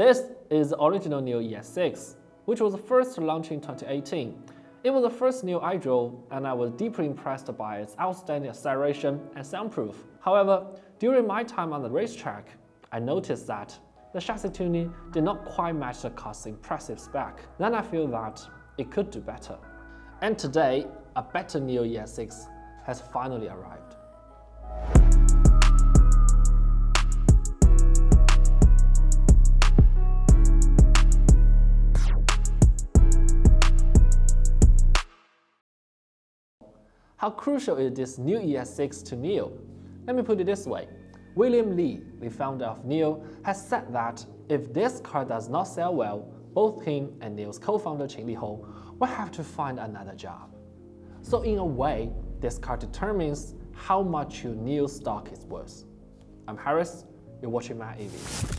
This is the original NIO ES6, which was first launched in 2018. It was the first NIO I drove, and I was deeply impressed by its outstanding acceleration and soundproof. However, during my time on the racetrack, I noticed that the chassis tuning did not quite match the car's impressive spec. Then I feel that it could do better. And today, a better NIO ES6 has finally arrived. How crucial is this NIO ES6 to NIO? Let me put it this way. William Li, the founder of NIO, has said that if this car does not sell well, both him and NIO's co-founder Qin Liho will have to find another job. So in a way, this car determines how much your NIO stock is worth. I'm Harris, you're watching my AV.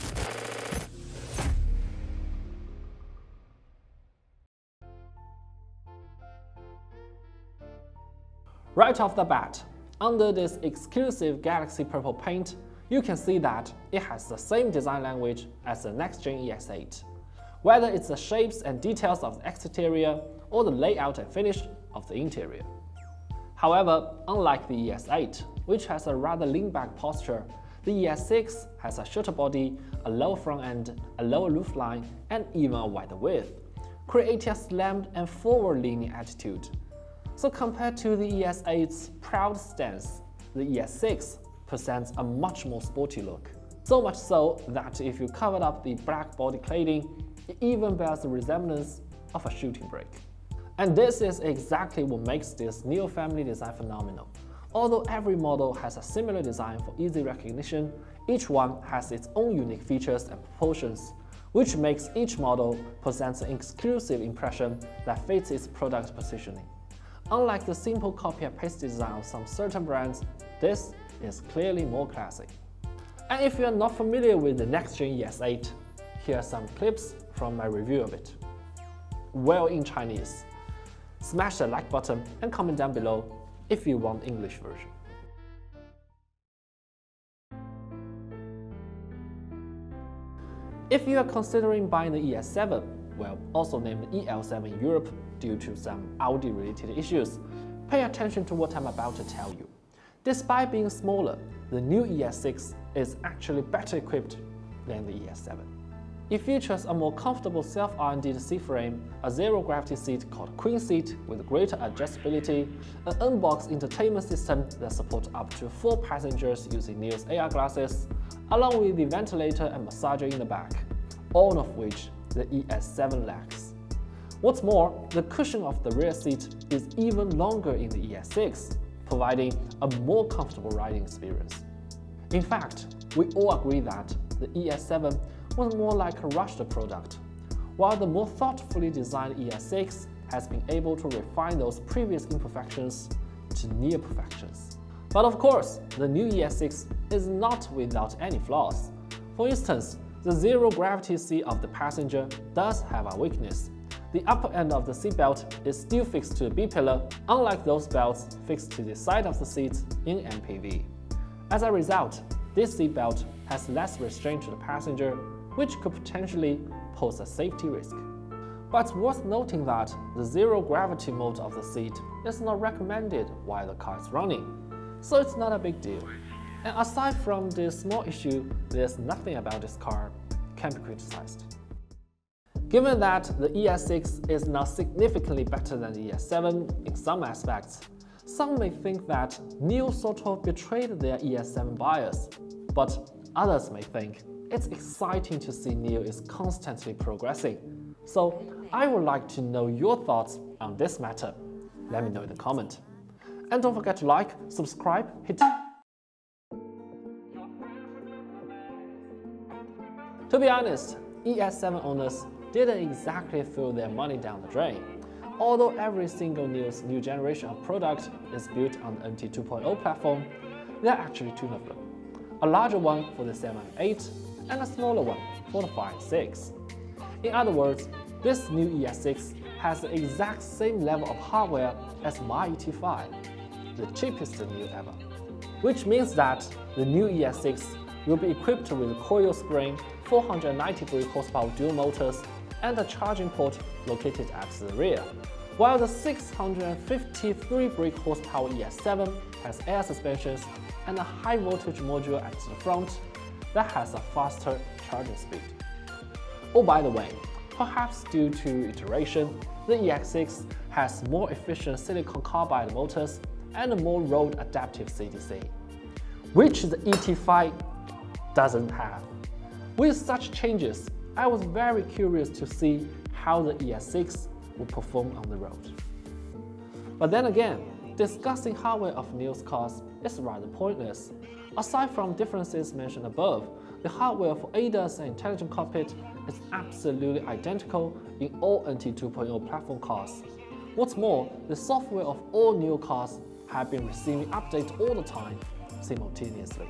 Right off the bat, under this exclusive Galaxy Purple paint, you can see that it has the same design language as the next-gen ES8, whether it's the shapes and details of the exterior or the layout and finish of the interior. However, unlike the ES8, which has a rather lean-back posture, the ES6 has a shorter body, a lower front end, a lower roofline, and even a wider width, creating a slammed and forward-leaning attitude. So compared to the ES8's proud stance, the ES6 presents a much more sporty look. So much so that if you covered up the black body cladding, it even bears the resemblance of a shooting brake. And this is exactly what makes this NIO family design phenomenal. Although every model has a similar design for easy recognition, each one has its own unique features and proportions, which makes each model present an exclusive impression that fits its product positioning. Unlike the simple copy and paste design of some certain brands, this is clearly more classy. And if you are not familiar with the next-gen ES8, here are some clips from my review of it. Well in Chinese. Smash the like button and comment down below if you want English version. If you are considering buying the ES7, well, also named EL7 in Europe due to some Audi-related issues, pay attention to what I'm about to tell you. Despite being smaller, the new ES6 is actually better equipped than the ES7. It features a more comfortable self-R&D seat frame, a zero-gravity seat called Queen Seat with greater adjustability, an unboxed entertainment system that supports up to 4 passengers using NIO's AR glasses, along with the ventilator and massager in the back, all of which the ES7 lacks. What's more, the cushion of the rear seat is even longer in the ES6, providing a more comfortable riding experience. In fact, we all agree that the ES7 was more like a rushed product, while the more thoughtfully designed ES6 has been able to refine those previous imperfections to near perfections. But of course, the new ES6 is not without any flaws. For instance, the zero-gravity seat of the passenger does have a weakness. The upper end of the seatbelt is still fixed to the B-pillar, unlike those belts fixed to the side of the seat in MPV. As a result, this seatbelt has less restraint to the passenger, which could potentially pose a safety risk. But it's worth noting that the zero-gravity mode of the seat is not recommended while the car is running, so it's not a big deal. And aside from this small issue, there's nothing about this car can be criticized. Given that the ES6 is now significantly better than the ES7 in some aspects, some may think that NIO sort of betrayed their ES7 buyers, but others may think it's exciting to see NIO is constantly progressing. So I would like to know your thoughts on this matter. Let me know in the comment. And don't forget to like, subscribe, hit. To be honest, ES7 owners didn't exactly throw their money down the drain. Although every single NIO's new generation of product is built on the NT 2.0 platform, there are actually 2 of them. A larger one for the 7 and 8, and a smaller one for the 5 and 6. In other words, this new ES6 has the exact same level of hardware as my ET5, the cheapest NIO ever. Which means that the new ES6 will be equipped with coil spring, 490 horsepower dual motors, and a charging port located at the rear, while the 653 horsepower ES7 has air suspensions and a high voltage module at the front that has a faster charging speed. Oh, by the way, perhaps due to iteration, the EX6 has more efficient silicon carbide motors and a more road adaptive CDC, which the ET5 doesn't have. With such changes, I was very curious to see how the ES6 will perform on the road. But then again, discussing hardware of NIO's cars is rather pointless. Aside from differences mentioned above, the hardware for ADAS and intelligent cockpit is absolutely identical in all NT 2.0 platform cars. What's more, the software of all NIO cars have been receiving updates all the time, simultaneously.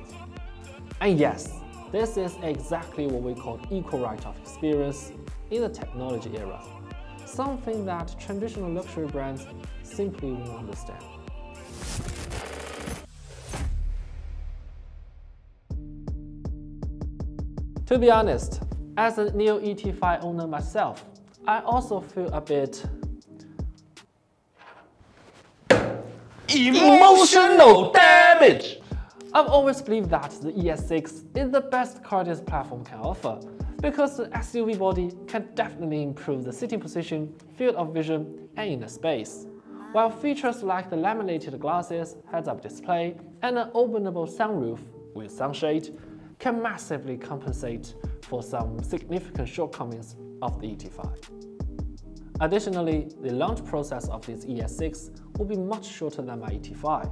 And yes, this is exactly what we call equal right of experience in the technology era, something that traditional luxury brands simply won't understand. To be honest, as a NIO ET5 owner myself, I also feel a bit emotional damage. I've always believed that the ES6 is the best car this platform can offer, because the SUV body can definitely improve the sitting position, field of vision, and inner space, while features like the laminated glasses, heads-up display, and an openable sunroof with sunshade can massively compensate for some significant shortcomings of the ET5. Additionally, the launch process of this ES6 will be much shorter than my ET5,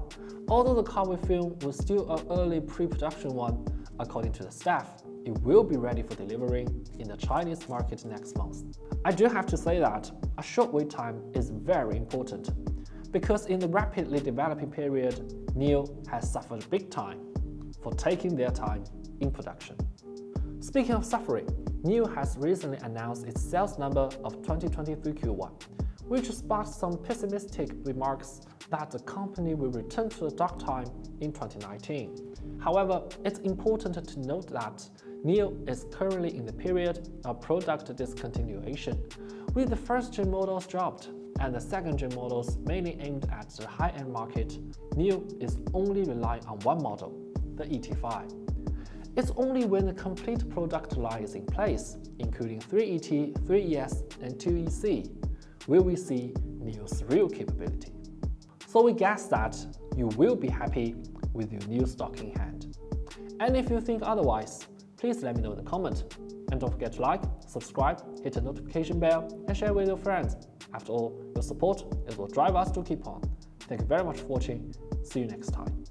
although the car we filmed was still an early pre-production one. According to the staff, it will be ready for delivery in the Chinese market next month. I do have to say that a short wait time is very important, because in the rapidly developing period, NIO has suffered big time for taking their time in production. Speaking of suffering, NIO has recently announced its sales number of 2023 Q1, which sparked some pessimistic remarks that the company will return to the dark time in 2019. However, it's important to note that NIO is currently in the period of product discontinuation, with the first-gen models dropped and the second-gen models mainly aimed at the high-end market. NIO is only relying on one model, the ET5. It's only when the complete product line is in place, including 3ET, 3ES, and 2EC, will we see NIO's real capability. So we guess that you will be happy with your NIO stock in hand. And if you think otherwise, please let me know in the comment. And don't forget to like, subscribe, hit the notification bell, and share with your friends. After all, your support is what drives us to keep on. Thank you very much for watching. See you next time.